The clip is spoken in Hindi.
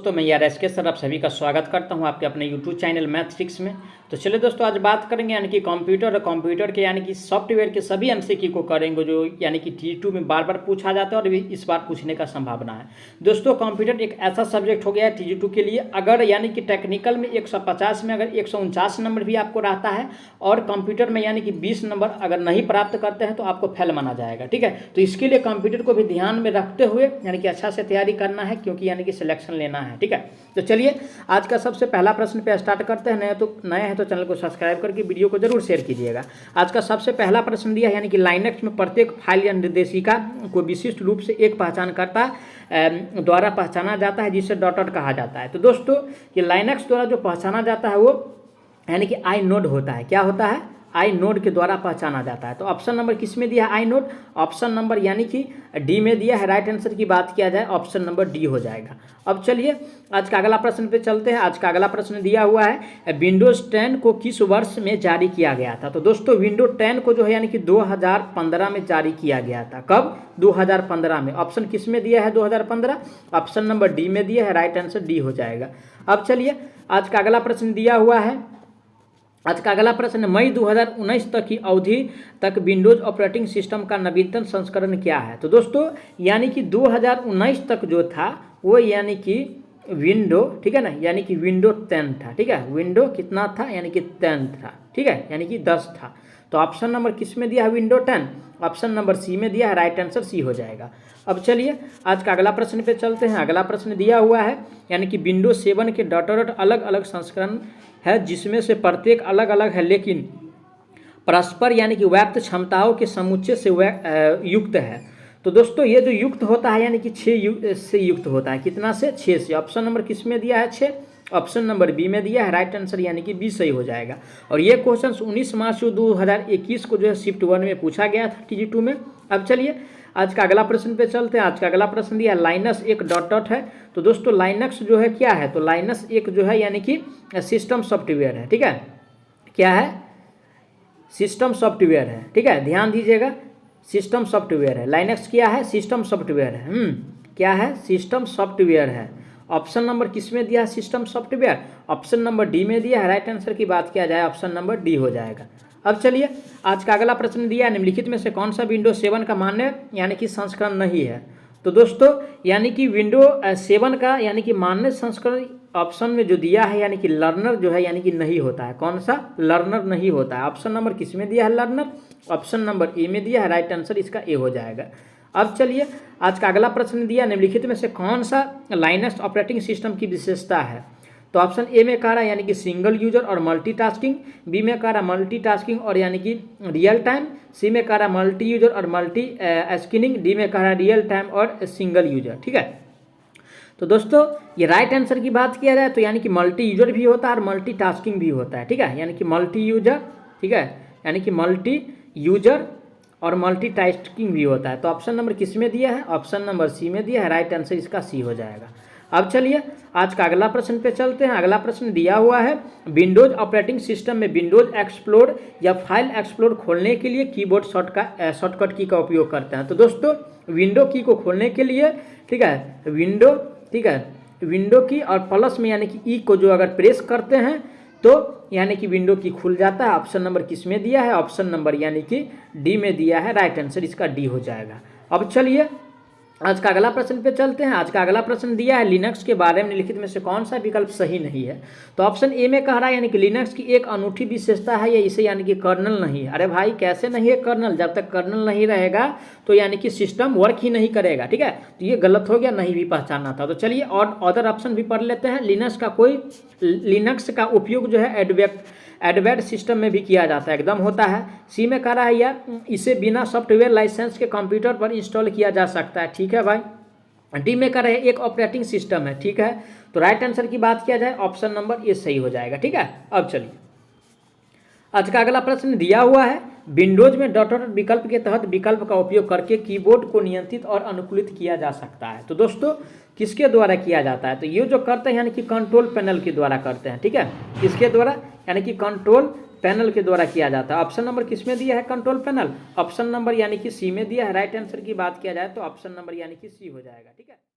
तो मैं यार एस के सर आप सभी का स्वागत करता हूं आपके अपने यूट्यूब चैनल मैथफिक्स में। तो चलिए दोस्तों, आज बात करेंगे यानी कि कंप्यूटर और कंप्यूटर के यानी कि सॉफ्टवेयर के सभी एमसीक्यू को करेंगे जो यानी कि T2 में बार बार पूछा जाता है और भी इस बार पूछने का संभावना है। दोस्तों, कंप्यूटर एक ऐसा सब्जेक्ट हो गया है T2 के लिए, अगर यानी कि टेक्निकल में 150 में अगर 149 नंबर भी आपको रहता है और कंप्यूटर में यानी कि 20 नंबर अगर नहीं प्राप्त करते हैं तो आपको फेल माना जाएगा। ठीक है, तो इसके लिए कंप्यूटर को भी ध्यान में रखते हुए यानी कि अच्छा से तैयारी करना है, क्योंकि यानी कि सिलेक्शन लेना है। ठीक है, तो चलिए आज का सबसे पहला प्रश्न पे स्टार्ट करते हैं। नए हैं तो चैनल को सब्सक्राइब करके वीडियो को जरूर शेयर कीजिएगा। आज का सबसे पहला प्रश्न दिया है यानी कि लाइनक्स में प्रत्येक फाइल या निर्देशिका को विशिष्ट रूप से एक पहचानकर्ता द्वारा पहचाना जाता है जिसे डॉट कहा जाता है। तो दोस्तों, ये लाइनक्स द्वारा जो पहचाना जाता है वो यानी कि आई नोड होता है। क्या होता है? आई नोड के द्वारा पहचाना जाता है। तो ऑप्शन नंबर किस में दिया है? आई नोड। ऑप्शन नंबर यानी कि डी में दिया है। राइट आंसर की बात किया जाए ऑप्शन नंबर डी हो जाएगा। अब चलिए आज का अगला प्रश्न पे चलते हैं। आज का अगला प्रश्न दिया हुआ है विंडोज 10 को किस वर्ष में जारी किया गया था? तो दोस्तों, विंडोज 10 को जो है यानी कि 2015 में जारी किया गया था। कब? 2015 में। ऑप्शन किस में दिया है? 2015। ऑप्शन नंबर डी में दिया है। राइट आंसर डी हो जाएगा। अब चलिए आज का अगला प्रश्न दिया हुआ है। आज का अगला प्रश्न, मई 2019 तक की अवधि तक विंडोज ऑपरेटिंग सिस्टम का नवीनतम संस्करण क्या है? तो दोस्तों, यानी कि 2019 तक जो था वो यानी कि विंडो, ठीक है ना, यानी कि विंडो 10 था। ठीक है, विंडो कितना था? यानी कि 10 था। ठीक है, यानी कि 10 था। तो ऑप्शन नंबर किस में दिया है? विंडो 10। ऑप्शन नंबर सी में दिया है। राइट आंसर सी हो जाएगा। अब चलिए आज का अगला प्रश्न पे चलते हैं। अगला प्रश्न दिया हुआ है यानी कि विंडो 7 के डॉट अलग अलग संस्करण है जिसमें से प्रत्येक अलग अलग है लेकिन परस्पर यानी कि व्याप्त क्षमताओं के समुच्चय से युक्त है। तो दोस्तों, ये जो युक्त होता है यानी कि 6 से युक्त होता है। कितना से? 6 से। ऑप्शन नंबर किस में दिया है? 6। ऑप्शन नंबर बी में दिया है। राइट आंसर यानी कि बी सही हो जाएगा। और ये क्वेश्चन 19 मार्च 2021 को जो है शिफ्ट 1 में पूछा गया था T2 में। अब चलिए आज का अगला प्रश्न पे चलते हैं। आज का अगला प्रश्न दिया लाइनस एक डॉट है। तो दोस्तों, लाइनक्स जो है क्या है? तो लाइनस एक जो है यानी कि सिस्टम सॉफ्टवेयर है। ठीक है, क्या है? सिस्टम सॉफ्टवेयर है। ठीक है, ध्यान दीजिएगा, सिस्टम सॉफ्टवेयर है। लाइनक्स क्या है? सिस्टम सॉफ्टवेयर है। क्या है? सिस्टम सॉफ्टवेयर है। ऑप्शन नंबर किस में दिया है? System software. Option number D में दिया है। राइट आंसर की बात किया जाए ऑप्शन नंबर डी हो जाएगा। अब चलिए आज का अगला प्रश्न दिया निम्नलिखित में से कौन सा विंडोज 7 का मान्य यानी कि संस्करण नहीं है? तो दोस्तों, यानी कि विंडो 7 का यानी कि मान्य संस्करण ऑप्शन में जो दिया है यानी कि लर्नर जो है यानी कि नहीं होता है। कौन सा? लर्नर नहीं होता है। ऑप्शन नंबर किस में दिया है? लर्नर। ऑप्शन नंबर ए में दिया है। राइट आंसर इसका ए हो जाएगा। अब चलिए आज का अगला प्रश्न दिया निम्नलिखित में से कौन सा लाइनक्स ऑपरेटिंग सिस्टम की विशेषता है? तो ऑप्शन ए में कह रहा है यानी कि सिंगल यूजर और मल्टीटास्किंग। बी में कह रहा है मल्टीटास्किंग और यानी कि रियल टाइम। सी में कह रहा है मल्टी यूजर और मल्टी स्किनिंग। डी में कह रहा है रियल टाइम और सिंगल यूजर। ठीक है, तो दोस्तों ये राइट आंसर की बात किया जाए तो यानी कि मल्टी यूजर भी होता है और मल्टीटास्किंग भी होता है। ठीक है, यानी कि मल्टी यूजर, ठीक है, यानी कि मल्टी यूजर और मल्टीटास्किंग भी होता है। तो ऑप्शन नंबर किस में दिया है? ऑप्शन नंबर सी में दिया है। राइट आंसर इसका सी हो जाएगा। अब चलिए आज का अगला प्रश्न पे चलते हैं। अगला प्रश्न दिया हुआ है विंडोज ऑपरेटिंग सिस्टम में विंडोज एक्सप्लोर या फाइल एक्सप्लोर खोलने के लिए कीबोर्ड शॉर्टकट की का उपयोग करते हैं। तो दोस्तों, विंडो की को खोलने के लिए, ठीक है, विंडो, ठीक है, विंडो की और प्लस में यानी कि ई को जो अगर प्रेस करते हैं तो यानी कि विंडो की खुल जाता है। ऑप्शन नंबर किस में दिया है? ऑप्शन नंबर यानी कि डी में दिया है। राइट आंसर इसका डी हो जाएगा। अब चलिए आज का अगला प्रश्न पे चलते हैं। आज का अगला प्रश्न दिया है लिनक्स के बारे में निम्नलिखित में से कौन सा विकल्प सही नहीं है? तो ऑप्शन ए में कह रहा है यानी कि लिनक्स की एक अनूठी विशेषता है या इसे यानी कि कर्नल नहीं है। अरे भाई, कैसे नहीं है कर्नल? जब तक कर्नल नहीं रहेगा तो यानी कि सिस्टम वर्क ही नहीं करेगा। ठीक है, तो ये गलत हो गया, नहीं भी पहचाना था। तो चलिए और अदर ऑप्शन भी पढ़ लेते हैं। लिनक्स का उपयोग जो है एडवेंट सिस्टम में भी किया जाता है, एकदम होता है। सी में कह रहा है या इसे बिना सॉफ्टवेयर लाइसेंस के कंप्यूटर पर इंस्टॉल किया जा सकता है। ठीक है भाई। डी में कह रहे हैं एक ऑपरेटिंग सिस्टम है। ठीक है, तो राइट आंसर की बात किया जाए ऑप्शन नंबर ए सही हो जाएगा। ठीक है, अब चलिए आज का अगला प्रश्न दिया हुआ है विंडोज में डॉट विकल्प के तहत विकल्प का उपयोग करके कीबोर्ड को नियंत्रित और अनुकूलित किया जा सकता है। तो दोस्तों, किसके द्वारा किया जाता है? तो ये जो करते हैं यानी कि कंट्रोल पैनल के द्वारा करते हैं। ठीक है, किसके द्वारा? यानी कि कंट्रोल पैनल के द्वारा किया जाता है। ऑप्शन नंबर किस में दिया है? Control panel. ऑप्शन नंबर यानी कि सी में दिया है। राइट आंसर की बात किया जाए तो ऑप्शन नंबर यानी कि सी हो जाएगा। ठीक है।